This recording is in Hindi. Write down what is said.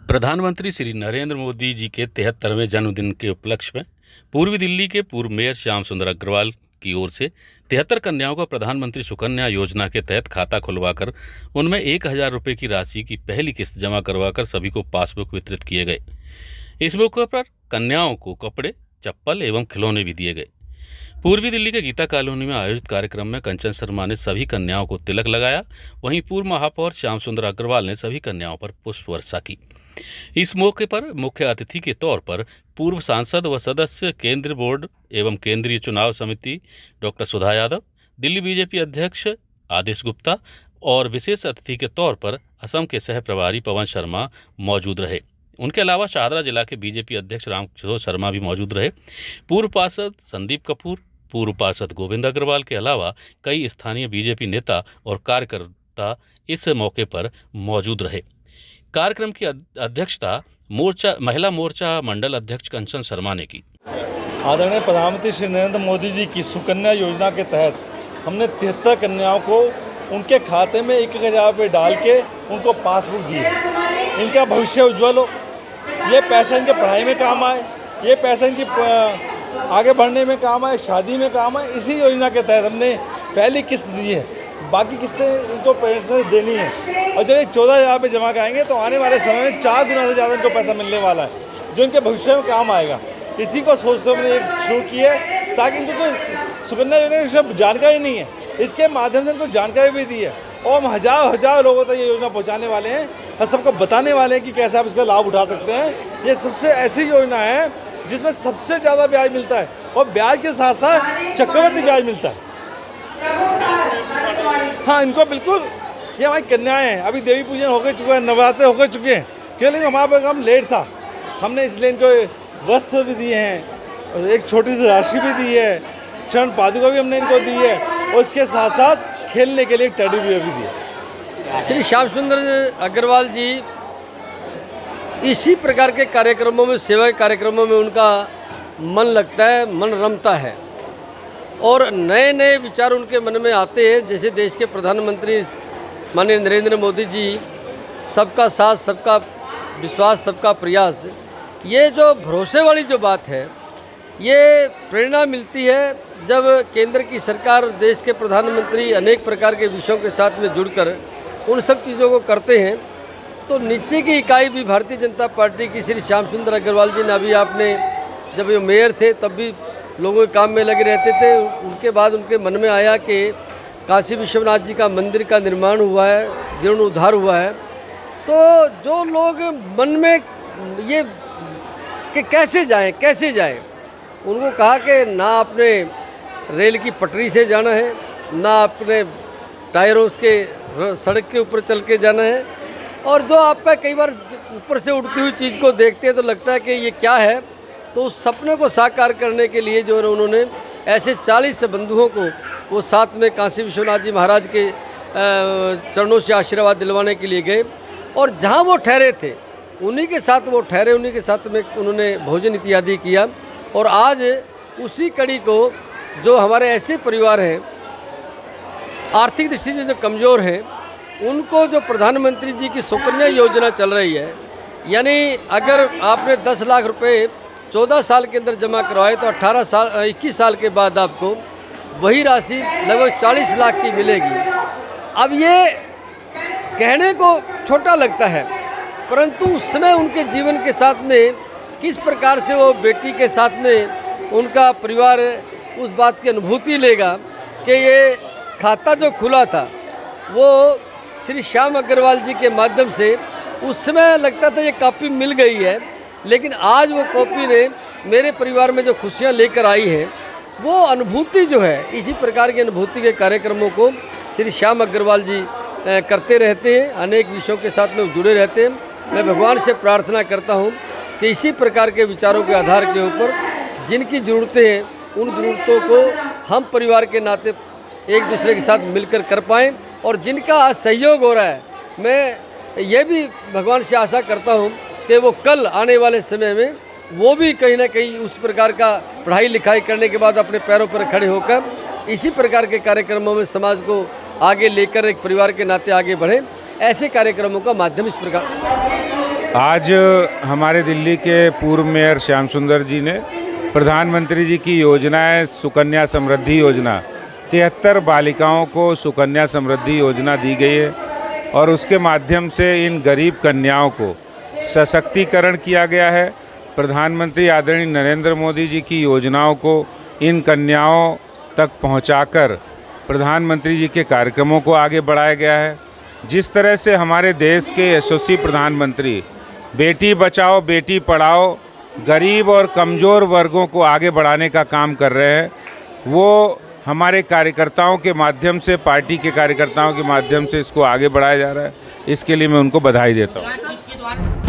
प्रधानमंत्री श्री नरेंद्र मोदी जी के 73वें जन्मदिन के उपलक्ष्य में पूर्वी दिल्ली के पूर्व मेयर श्याम सुंदर अग्रवाल की ओर से 73 कन्याओं को प्रधानमंत्री सुकन्या योजना के तहत खाता खुलवाकर उनमें 1,000 रुपये की राशि की पहली किस्त जमा करवाकर सभी को पासबुक वितरित किए गए। इस मौके पर कन्याओं को कपड़े, चप्पल एवं खिलौने भी दिए गए। पूर्वी दिल्ली के गीता कॉलोनी में आयोजित कार्यक्रम में कंचन शर्मा ने सभी कन्याओं को तिलक लगाया। वहीं पूर्व महापौर श्याम सुंदर अग्रवाल ने सभी कन्याओं पर पुष्प वर्षा की। इस मौके पर मुख्य अतिथि के तौर पर पूर्व सांसद व सदस्य केंद्रीय बोर्ड एवं केंद्रीय चुनाव समिति डॉक्टर सुधा यादव, दिल्ली बीजेपी अध्यक्ष आदेश गुप्ता और विशेष अतिथि के तौर पर असम के सह प्रभारी पवन शर्मा मौजूद रहे। उनके अलावा शाहदरा जिला के बीजेपी अध्यक्ष रामकिशोर शर्मा भी मौजूद रहे। पूर्व पार्षद संदीप कपूर, पूर्व पार्षद गोविंद अग्रवाल के अलावा कई स्थानीय बीजेपी नेता और कार्यकर्ता इस मौके पर मौजूद रहे। कार्यक्रम की अध्यक्षता महिला मोर्चा मंडल अध्यक्ष कंचन शर्मा ने की। आदरणीय प्रधानमंत्री श्री नरेंद्र मोदी जी की सुकन्या योजना के तहत हमने 73 कन्याओं को उनके खाते में 1,000 रुपये डाल के उनको पासबुक दी है। इनका भविष्य उज्ज्वल हो, ये पैसा इनके पढ़ाई में काम आए, ये पैसा इनकी आगे बढ़ने में काम आए, शादी में काम आए। इसी योजना के तहत हमने पहली किस्त दी है, बाकी किस्तें इनको पैसे देनी है। और जब ये 14,000 रुपये जमा कराएंगे तो आने वाले समय में 4 गुना से ज़्यादा इनको पैसा मिलने वाला है, जो इनके भविष्य में काम आएगा। इसी को सोचते हुए हमने एक शुरू की है, ताकि इनको कोई सुकन्या योजना की जानकारी नहीं है, इसके माध्यम से इनको जानकारी भी दी है और हम हज़ार लोगों तक ये योजना पहुँचाने वाले हैं और सबको बताने वाले हैं कि कैसे आप इसका लाभ उठा सकते हैं। ये सबसे ऐसी योजना है जिसमें सबसे ज़्यादा ब्याज मिलता है और ब्याज के साथ साथ चक्रवृद्धि ब्याज मिलता है। हाँ, इनको बिल्कुल, ये हमारी कन्याएं हैं, अभी देवी पूजन होकर चुका है, नवरात्रे होकर चुके हैं, क्योंकि हमारे पर काम लेट था। हमने इसलिए इनको वस्त्र भी दिए हैं और एक छोटी सी राशि भी दी है, चरण पादुका भी हमने इनको दी है और इसके साथ साथ खेलने के लिए एक टेडी बियर भी दिया। श्री श्याम सुंदर अग्रवाल जी इसी प्रकार के कार्यक्रमों में, सेवा के कार्यक्रमों में उनका मन लगता है, मन रमता है और नए नए विचार उनके मन में आते हैं। जैसे देश के प्रधानमंत्री माननीय नरेंद्र मोदी जी, सबका साथ, सबका विश्वास, सबका प्रयास, ये जो भरोसे वाली जो बात है, ये प्रेरणा मिलती है जब केंद्र की सरकार, देश के प्रधानमंत्री अनेक प्रकार के विषयों के साथ में जुड़कर उन सब चीज़ों को करते हैं। तो नीचे की इकाई भी भारतीय जनता पार्टी की श्री श्याम सुंदर अग्रवाल जी ने, अभी आपने जब ये मेयर थे तब भी लोगों के काम में लगे रहते थे। उनके बाद उनके मन में आया कि काशी विश्वनाथ जी का मंदिर का निर्माण हुआ है, जीर्णोद्धार हुआ है, तो जो लोग मन में ये कि कैसे जाएं, उनको कहा कि ना अपने रेल की पटरी से जाना है, ना अपने टायरों के सड़क के ऊपर चल के जाना है, और जो आपका कई बार ऊपर से उड़ती हुई चीज़ को देखते हैं तो लगता है कि ये क्या है, तो उस सपने को साकार करने के लिए जो है उन्होंने ऐसे 40 बंधुओं को वो साथ में काशी विश्वनाथ जी महाराज के चरणों से आशीर्वाद दिलवाने के लिए गए और जहाँ वो ठहरे थे उन्हीं के साथ वो ठहरे, उन्हीं के साथ में उन्होंने भोजन इत्यादि किया। और आज उसी कड़ी को जो हमारे ऐसे परिवार हैं आर्थिक दृष्टि से जो कमज़ोर हैं, उनको जो प्रधानमंत्री जी की सुकन्या योजना चल रही है, यानी अगर आपने 10 लाख रुपए 14 साल के अंदर जमा करवाए तो 21 साल के बाद आपको वही राशि लगभग 40 लाख की मिलेगी। अब ये कहने को छोटा लगता है, परंतु उस समय उनके जीवन के साथ में किस प्रकार से वो बेटी के साथ में उनका परिवार उस बात की अनुभूति लेगा कि ये खाता जो खुला था वो श्री श्याम अग्रवाल जी के माध्यम से, उस समय लगता था ये कॉपी मिल गई है, लेकिन आज वो कॉपी ने मेरे परिवार में जो खुशियाँ लेकर आई है, वो अनुभूति जो है, इसी प्रकार की अनुभूति के कार्यक्रमों को श्री श्याम अग्रवाल जी करते रहते हैं, अनेक विषयों के साथ में जुड़े रहते हैं। मैं भगवान से प्रार्थना करता हूँ कि इसी प्रकार के विचारों के आधार के ऊपर जिनकी ज़रूरतें हैं, उन ज़रूरतों को हम परिवार के नाते एक दूसरे के साथ मिलकर कर पाएँ, और जिनका आज सहयोग हो रहा है, मैं ये भी भगवान से आशा करता हूँ कि वो कल आने वाले समय में वो भी कहीं ना कहीं उस प्रकार का पढ़ाई लिखाई करने के बाद अपने पैरों पर खड़े होकर इसी प्रकार के कार्यक्रमों में समाज को आगे लेकर एक परिवार के नाते आगे बढ़े, ऐसे कार्यक्रमों का माध्यम इस प्रकार। आज हमारे दिल्ली के पूर्व मेयर श्याम सुंदर जी ने प्रधानमंत्री जी की योजनाएं सुकन्या समृद्धि योजना 73 बालिकाओं को सुकन्या समृद्धि योजना दी गई है और उसके माध्यम से इन गरीब कन्याओं को सशक्तिकरण किया गया है। प्रधानमंत्री आदरणीय नरेंद्र मोदी जी की योजनाओं को इन कन्याओं तक पहुंचाकर प्रधानमंत्री जी के कार्यक्रमों को आगे बढ़ाया गया है। जिस तरह से हमारे देश के यशस्वी प्रधानमंत्री बेटी बचाओ बेटी पढ़ाओ गरीब और कमज़ोर वर्गों को आगे बढ़ाने का काम कर रहे हैं, वो हमारे कार्यकर्ताओं के माध्यम से, पार्टी के कार्यकर्ताओं के माध्यम से इसको आगे बढ़ाया जा रहा है। इसके लिए मैं उनको बधाई देता हूँ।